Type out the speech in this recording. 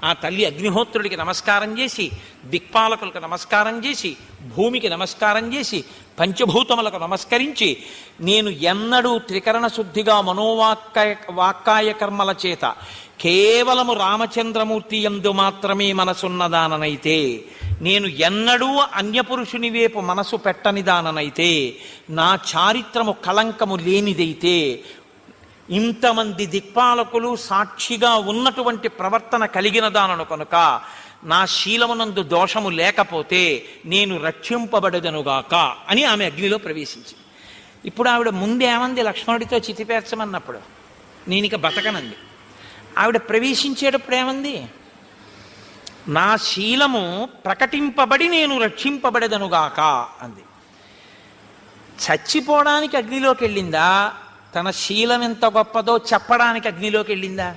ఆ తల్లి అగ్నిహోత్రుడికి నమస్కారం చేసి, దిక్పాలకులకు నమస్కారం చేసి, భూమికి నమస్కారం చేసి, పంచభూతములకు నమస్కరించి, నేను ఎన్నడూ త్రికరణ శుద్ధిగా వాక్కాయ కర్మల చేత కేవలము రామచంద్రమూర్తి యందు మాత్రమే మనసున్నదాననైతే, నేను ఎన్నడూ అన్యపురుషుని వైపు మనసు పెట్టనిదాననైతే, నా చారిత్రము కళంకము లేనిదైతే, ఇంతమంది దిక్పాలకులు సాక్షిగా ఉన్నటువంటి ప్రవర్తన కలిగిన దానను కనుక నా శీలమునందు దోషము లేకపోతే నేను రక్షింపబడదనుగాక అని ఆమె అగ్నిలో ప్రవేశించింది. ఇప్పుడు ఆవిడ ముందేమంది లక్ష్మణుడితో చితిపేర్చమన్నప్పుడు, నేను ఇక బతకనంది. ఆవిడ ప్రవేశించేటప్పుడు ఏమంది? నా శీలము ప్రకటింపబడి నేను రక్షింపబడదనుగాక అంది. చచ్చిపోవడానికి అగ్నిలోకి వెళ్ళిందా, తన శీలం ఎంత గొప్పదో చెప్పడానికి అగ్నిలోకి వెళ్ళిందా?